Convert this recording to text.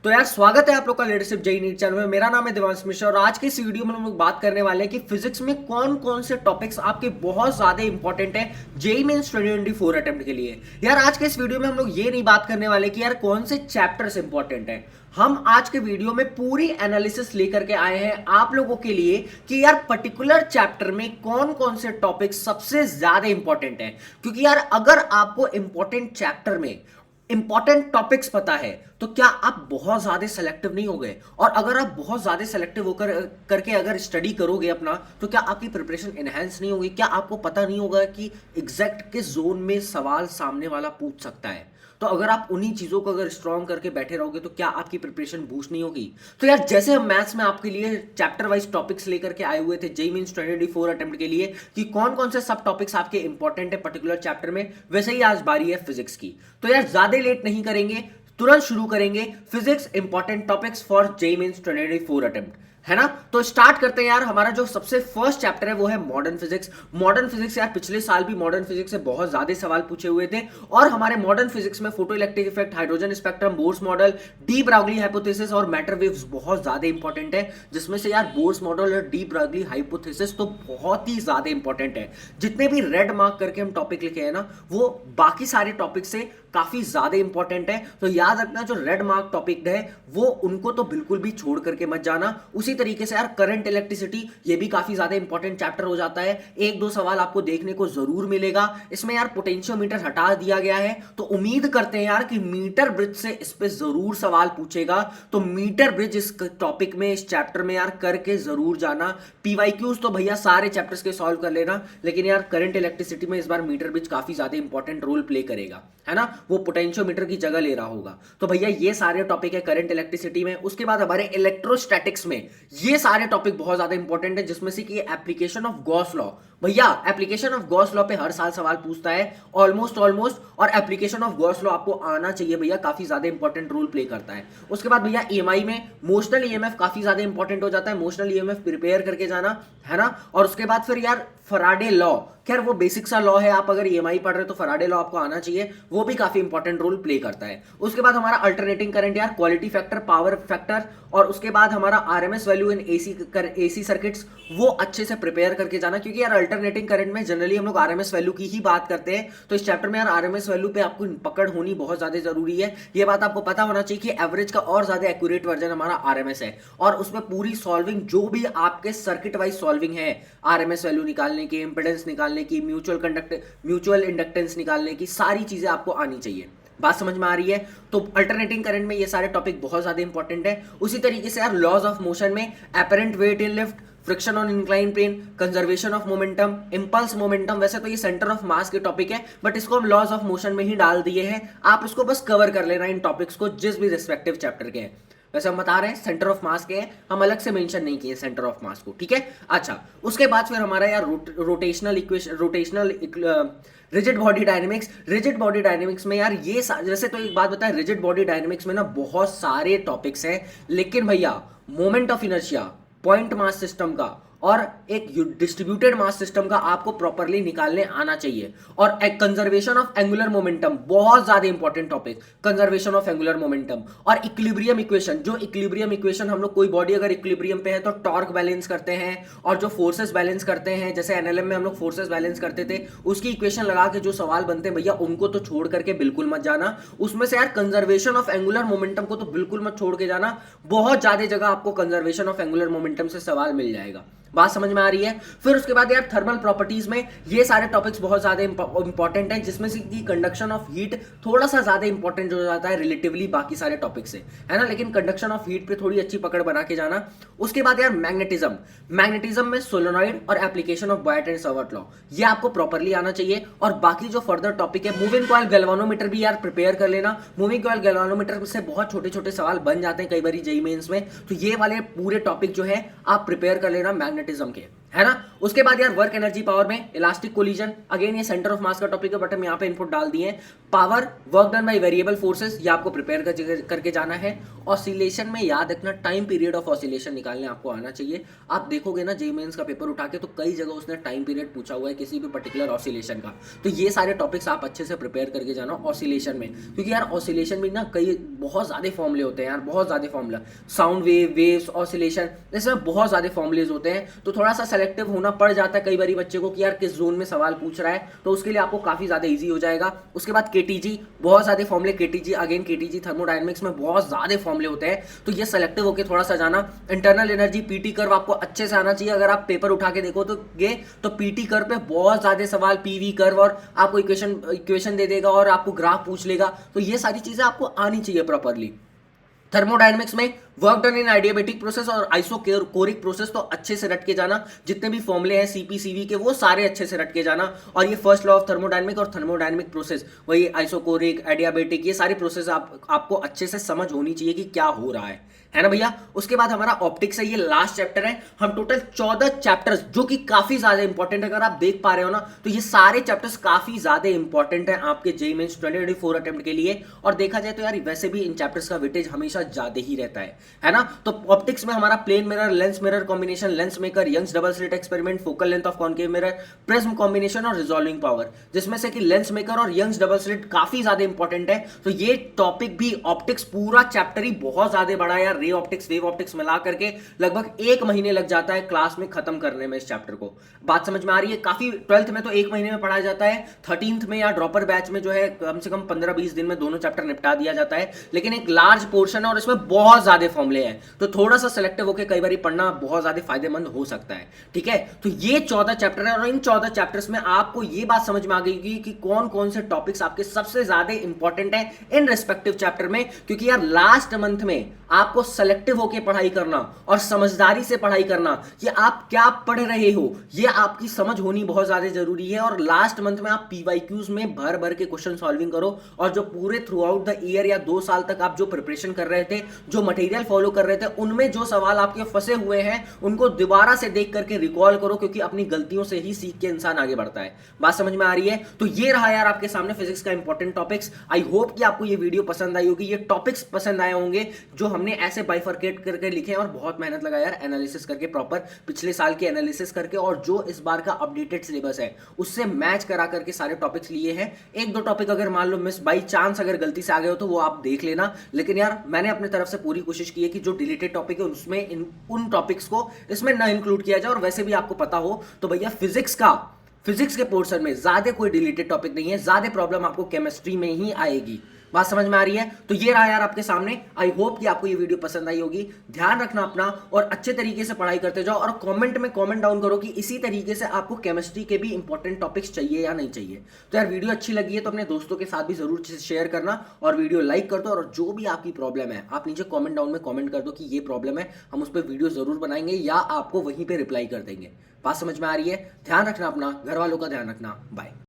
तो यार स्वागत है आप लोग का लीडरशिप जेई नीट चैनल में। मेरा नाम है देवांश मिश्रा और आज के इस वीडियो में हम लोग बात करने वाले हैं कि फिजिक्स में कौन कौन से टॉपिक्स आपके बहुत ज्यादा इंपॉर्टेंट है जेई मेंस 2024 अटेम्प्ट के लिए। यार आज के इस वीडियो में हम लोग ये नहीं बात करने वाले कि यार कौन से चैप्टर्स इंपॉर्टेंट है। हम आज के वीडियो में पूरी एनालिसिस लेकर के आए हैं आप लोगों के लिए कि यार पर्टिकुलर चैप्टर में कौन कौन से टॉपिक्स सबसे ज्यादा इंपॉर्टेंट है। क्योंकि यार अगर आपको इंपॉर्टेंट चैप्टर में इंपॉर्टेंट टॉपिक्स पता है तो क्या आप बहुत ज्यादा सेलेक्टिव नहीं हो गए। और अगर आप बहुत ज्यादा सेलेक्टिव होकर करके अगर स्टडी करोगे अपना तो क्या आपकी प्रिपरेशन एनहांस नहीं होगी। क्या आपको पता नहीं होगा कि एग्जैक्ट किस जोन में सवाल सामने वाला पूछ सकता है। तो अगर आप उन्हीं चीजों को अगर स्ट्रॉन्ग करके बैठे रहोगे तो क्या आपकी प्रिपरेशन बूस्ट नहीं होगी। तो यार जैसे हम मैथ्स में आपके लिए चैप्टर वाइज टॉपिक्स लेकर के आए हुए थे जेईई मेंस 2024 अटेम्प्ट के लिए कि कौन कौन से सब टॉपिक्स आपके इंपॉर्टेंट है पर्टिकुलर चैप्टर में, वैसे ही आज बारी है फिजिक्स की। तो यार ज्यादा लेट नहीं करेंगे, तुरंत शुरू करेंगे physics important topics for JEE Mains 2024 attempt, है ना। तो स्टार्ट करते हैं यार। हमारा जो सबसे फर्स्ट चैप्टर है वो है मॉडर्न फिजिक्स। मॉडर्न फिजिक्स यार पिछले साल भी मॉडर्न फिजिक्स से बहुत ज्यादा सवाल पूछे हुए थे और हमारे मॉडर्न फिजिक्स में photoelectric effect, hydrogen spectrum, Bohr's model, de Broglie hypothesis और मैटर वेव्स बहुत ज्यादा इंपॉर्टेंट है। जिसमें से यार बोर्स मॉडल और डी ब्रागली हाइपोथेसिस तो बहुत ही ज्यादा इंपॉर्टेंट है। जितने भी रेड मार्क करके हम टॉपिक लिखे हैं ना वो बाकी सारे टॉपिक से काफी ज्यादा इंपॉर्टेंट है। तो याद रखना जो रेड मार्क टॉपिक है वो उनको तो बिल्कुल भी छोड़ करके मत जाना। उसी तरीके से यार करंट इलेक्ट्रिसिटी ये भी काफी ज्यादा इंपॉर्टेंट चैप्टर हो जाता है। एक दो सवाल आपको देखने को जरूर मिलेगा। इसमें यार पोटेंशियोमीटर हटा दिया गया है तो उम्मीद करते हैं यार कि मीटर ब्रिज से इस पे जरूर सवाल पूछेगा। तो मीटर ब्रिज इस टॉपिक में इस चैप्टर में यार करके जरूर जाना। पीवाईक्यूज तो भैया सारे चैप्टर्स के सॉल्व कर लेना, लेकिन यार करंट इलेक्ट्रिसिटी में इस बार मीटर ब्रिज काफी ज्यादा इंपॉर्टेंट रोल प्ले करेगा, है ना। वो पोटेंशियोमीटर की जगह ले रहा होगा। तो भैया ये सारे टॉपिक है करंट इलेक्ट्रिसिटी में। उसके बाद हमारे इलेक्ट्रोस्टैटिक्स में ये सारे टॉपिक बहुत ज्यादा इंपॉर्टेंट है, जिसमें से कि एप्लीकेशन ऑफ गॉस लॉ। भैया एप्लीकेशन ऑफ गॉस लॉ पे हर साल सवाल पूछता है ऑलमोस्ट। और एप्लीकेशन ऑफ गॉस लॉ आपको आना चाहिए भैया, काफी ज्यादा इंपॉर्टेंट रोल प्ले करता है। उसके बाद भैया ईएमआई में मोशनल ईएमएफ काफी ज्यादा इंपॉर्टेंट हो जाता है। मोशनल ईएमएफ प्रिपेयर करके जाना, है ना। और उसके बाद फिर यार फराडे लॉ, खैर वो बेसिक सा लॉ है, आप अगर ईएमआई पढ़ रहे हो तो फराडे लॉ आपको आना चाहिए, वो भी काफी इंपॉर्टेंट रोल प्ले करता है। उसके बाद हमारा अल्टरनेटिंग करंट यार, क्वालिटी फैक्टर, पावर फैक्टर, और उसके बाद हमारा RMS value in AC circuits, वो अच्छे से प्रिपेयर करके जाना। क्योंकि यार अल्टरनेटिंग करंट में जनरली हम लोग आरएमएस वैल्यू की ही बात करते हैं, तो इस चैप्टर में यार आरएमएस वैल्यू पे आपको पकड़ होनी बहुत ज्यादा जरूरी है। ये बात आपको पता होना चाहिए कि एवरेज का और ज्यादा एक्यूरेट वर्जन हमारा आरएमएस है और उसमें पूरी सॉल्विंग जो भी आपके सर्किट वाइज सॉल्विंग है, आरएमएस वैल्यू निकालने की, इंपेडेंस निकालने की, म्यूचुअल इंडक्टेंस निकालने की, सारी चीजें आपको आनी चाहिए। बात समझ में आ रही है। तो अल्टरनेटिंग करंट में ये सारे टॉपिक बहुत ज्यादा इंपॉर्टेंट है। उसी तरीके से यार लॉज ऑफ मोशन में apparent weight in lift, friction on incline plane, conservation of momentum, impulse momentum, वैसे तो ये सेंटर ऑफ मास के टॉपिक है बट इसको हम लॉज ऑफ मोशन में ही डाल दिए हैं। आप इसको बस कवर कर लेना इन टॉपिक्स को जिस भी रिस्पेक्टिव चैप्टर के हैं। वैसे हम बता रहे हैं सेंटर ऑफ मास के हैं, हम अलग से मेंशन नहीं किए सेंटर ऑफ मास को, ठीक है। अच्छा, उसके बाद फिर हमारा यार rotational equation, rigid body dynamics. Rigid body dynamics में यार ये जैसे तो एक बात बताएं, रिजिड बॉडी डायनेमिक्स में ना बहुत सारे टॉपिक्स हैं, लेकिन भैया moment of inertia, point mass system का और एक डिस्ट्रीब्यूटेड मास सिस्टम का आपको प्रॉपर्ली निकालने आना चाहिए। और एक कंजर्वेशन ऑफ एंगुलर मोमेंटम, बहुत ज्यादा important topic, conservation of angular momentum. और इक्विलिब्रियम इक्वेशन, जो इक्विलिब्रियम इक्वेशन हम लोग कोई बॉडी अगर इक्विलिब्रियम पे है तो टॉर्क बैलेंस करते हैं और जो फोर्सेस बैलेंस करते हैं, जैसे एनएलएम में हम लोग फोर्सेस बैलेंस करते थे, उसकी इक्वेशन लगा के जो सवाल बनते हैं भैया उनको तो छोड़ करके बिल्कुल मत जाना। उसमें से यार कंजर्वेशन ऑफ एंगुलर मोमेंटम को तो बिल्कुल मत छोड़ के जाना। बहुत ज्यादा जगह आपको कंजर्वेशन ऑफ एंगुलर मोमेंटम से सवाल मिल जाएगा। बात समझ में आ रही है। फिर उसके बाद यार थर्मल प्रॉपर्टीज में ये सारे टॉपिक्स बहुत ज्यादा इंपॉर्टेंट हैं, जिसमें से कि कंडक्शन ऑफ हीट थोड़ा सा ज्यादा इंपॉर्टेंट हो जाता है रिलेटिवली बाकी सारे टॉपिक से, है ना। लेकिन कंडक्शन ऑफ हीट पे थोड़ी अच्छी पकड़ बना के जाना। उसके बाद यार मैग्नेटिज्म में सोलेनॉइड और application of Boyd and Savart law, ये आपको प्रॉपर्ली आना चाहिए। और बाकी जो फर्दर टॉपिक है, मूविंग कॉइल गैल्वानोमीटर भी यार प्रिपेयर कर लेना। मूविंग कॉइल गैल्वानोमीटर से बहुत छोटे छोटे सवाल बन जाते हैं कई बार जेईई मेंस में, तो ये वाले पूरे टॉपिक जो है आप प्रिपेयर कर लेना मैग्नेटिज्म के, है ना। उसके बाद यार वर्क एनर्जी पावर में इलास्टिक कोलिजन, अगेन ये सेंटर ऑफ मास का टॉपिक है बट हम यहाँ पे इनपुट डाल दिए हैं। Power, work done by variable forces, ये आपको प्रिपेयर करके जाना है। ऑसिलेशन में याद रखना टाइम पीरियड ऑफ ऑसिलेशन निकालने आपको आना चाहिए। आप देखोगे ना जेईई मेंस का पेपर उठा के तो कई जगह उसने टाइम पीरियड पूछा हुआ है किसी भी पर्टिकुलर ऑसिलेशन का, तो ये सारे टॉपिक्स आप अच्छे से प्रिपेयर करके जाना ऑसिलेशन में, क्योंकि यार ऑसिलेशन में ना कई बहुत ज़्यादा फॉर्मूले होते हैं यार, बहुत ज़्यादा formula, sound wave, waves, oscillation, इसमें बहुत ज़्यादा फॉर्मूलेज होते हैं, तो थोड़ा सा सेलेक्टिव होना पड़ जाता है कई बार बच्चे को कि यार किस जोन में सवाल पूछ रहा है, तो उसके लिए आपको काफ़ी ज़्यादा ईजी हो जाएगा। उसके बाद केटीजी, बहुत ज़्यादा फॉर्मूले, केटीजी अगेन केटीजी थर्मोडायनेमिक्स में बहुत ज़्यादा फॉर्मूले होते हैं, तो ये सेलेक्टिव होकर थोड़ा सा जाना। इंटरनल एनर्जी पीटी कर्व आपको अच्छे से आना चाहिए, अगर आप पेपर उठा के देखो तो पीटी कर्व पे बहुत ज़्यादा सवाल, पीवी कर्व, और आपको इक्वेशन दे देगा और आपको ग्राफ पूछ लेगा, तो ये सारी चीज़ें आपको आनी चाहिए प्रॉपरली। थर्मोडायनेमिक्स में वर्क डन इन आइडियाबैटिक प्रोसेस और आइसोकोरिक प्रोसेस तो अच्छे से रट के जाना, जितने भी फॉर्मूले हैं सीपी सीवी के वो सारे अच्छे से रट के जाना। और ये फर्स्ट लॉ ऑफ थर्मोडायनेमिक और थर्मोडायनेमिक प्रोसेस, वही आइसोकोरिक, आइडियाबैटिक, ये सारी प्रोसेस आपको अच्छे से समझ होनी चाहिए कि क्या हो रहा है ना भैया। उसके बाद हमारा ऑप्टिक्स है, ये लास्ट चैप्टर है। हम टोटल 14 चैप्टर्स, जो कि काफी ज्यादा इंपॉर्टेंट है, अगर आप देख पा रहे हो ना तो ये सारे चैप्टर्स काफी ज्यादा इंपॉर्टेंट है आपके जेईई मेंस 2024 अटेम्प्ट के लिए। और देखा जाए तो यार वैसे भी इन चैप्टर्स का वेटेज हमेशा ज्यादा ही रहता है ना। तो ऑप्टिक्स में हमारा plane mirror, lens mirror combination, lens maker, Young's double slit experiment, focal length of concave mirror, prism combination और रिजॉल्विंग पावर, जिसमें से कि लेंस मेकर और यंग्स डबल स्लिट काफी ज्यादा इंपॉर्टेंट है। तो ये टॉपिक भी, ऑप्टिक्स पूरा चैप्टर ही बहुत ज्यादा बड़ा है यार, रे ऑप्टिक्स, वेव ऑप्टिक्स मिला करके लगभग 1 महीने लग जाता है क्लास में खत्म करने में इस चैप्टर को। बात समझ में आ रही है? काफी 12th में तो 1 महीने में पढ़ाया जाता है, 13th में या ड्रॉपर बैच में जो है कम से कम 15-20 दिन में दोनों चैप्टर निपटा दिया जाता है, लेकिन एक लार्ज पोर्शन है और इसमें बहुत ज्यादा फॉर्मूले हैं, तो थोड़ा सा सिलेक्टिव होकर कई बार पढ़ना बहुत ज्यादा फायदेमंद हो सकता है। ठीक है, तो ये 14 चैप्टर है और इन 14 चैप्टर्स में आपको ये बात समझ में आ गई कि कौन कौन से टॉपिक्स आपके सबसे ज्यादा इंपॉर्टेंट है इन रिस्पेक्टिव चैप्टर में, क्योंकि यार लास्ट मंथ में आपको सेलेक्टिव होकर पढ़ाई करना और समझदारी से पढ़ाई करना, ये आप क्या पढ़ रहे हो ये आपकी समझ होनी बहुत ज्यादा जरूरी है। और लास्ट मंथ में आप पीवाईक्यूज में भर भर के क्वेश्चन सॉल्विंग करो, और जो पूरे थ्रू आउट द ईयर या 2 साल तक आप जो प्रिपरेशन कर रहे थे, जो मटेरियल फॉलो कर रहे थे, उनमें जो सवाल आपके फंसे हुए हैं उनको दोबारा से देख करके रिकॉल करो, क्योंकि अपनी गलतियों से ही सीख के इंसान आगे बढ़ता है। बात समझ में आ रही है? तो ये रहा यार आपके सामने फिजिक्स का इंपॉर्टेंट टॉपिक्स। आई होप कि आपको ये वीडियो पसंद आई होगी, ये टॉपिक्स पसंद आए होंगे जो हमने ऐसे बाइफरकेट करके लिखे हैं, और बहुत मेहनत लगा यार एनालिसिस करके, प्रॉपर पिछले साल के एनालिसिस करके, और जो इस बार का अपडेटेड सिलेबस है उससे मैच करा करके सारे टॉपिक्स लिए हैं। 1-2 टॉपिक अगर मान लो मिस बाई चांस अगर गलती से आ गए हो तो वो आप देख लेना, लेकिन यार मैंने अपने तरफ से पूरी कोशिश की है कि जो डिलीटेड टॉपिक है उसमें उन टॉपिक्स को इसमें ना इंक्लूड किया जाए। और वैसे भी आपको पता हो तो भैया फिजिक्स के पोर्शन में ज्यादा कोई डिलीटेड टॉपिक नहीं है, ज्यादा प्रॉब्लम आपको केमिस्ट्री में ही आएगी। बात समझ में आ रही है? तो ये रहा यार आपके सामने। आई होप कि आपको ये वीडियो पसंद आई होगी। ध्यान रखना अपना और अच्छे तरीके से पढ़ाई करते जाओ, और कमेंट में कमेंट डाउन करो कि इसी तरीके से आपको केमिस्ट्री के भी इंपॉर्टेंट टॉपिक्स चाहिए या नहीं चाहिए। तो यार वीडियो अच्छी लगी है तो अपने दोस्तों के साथ भी जरूर शेयर करना, और वीडियो लाइक कर दो, और जो भी आपकी प्रॉब्लम है आप नीचे कॉमेंट डाउन में कॉमेंट कर दो कि ये प्रॉब्लम है, हम उस पर वीडियो जरूर बनाएंगे या आपको वहीं पर रिप्लाई कर देंगे। बात समझ में आ रही है? ध्यान रखना अपना, घर वालों का ध्यान रखना। बाय।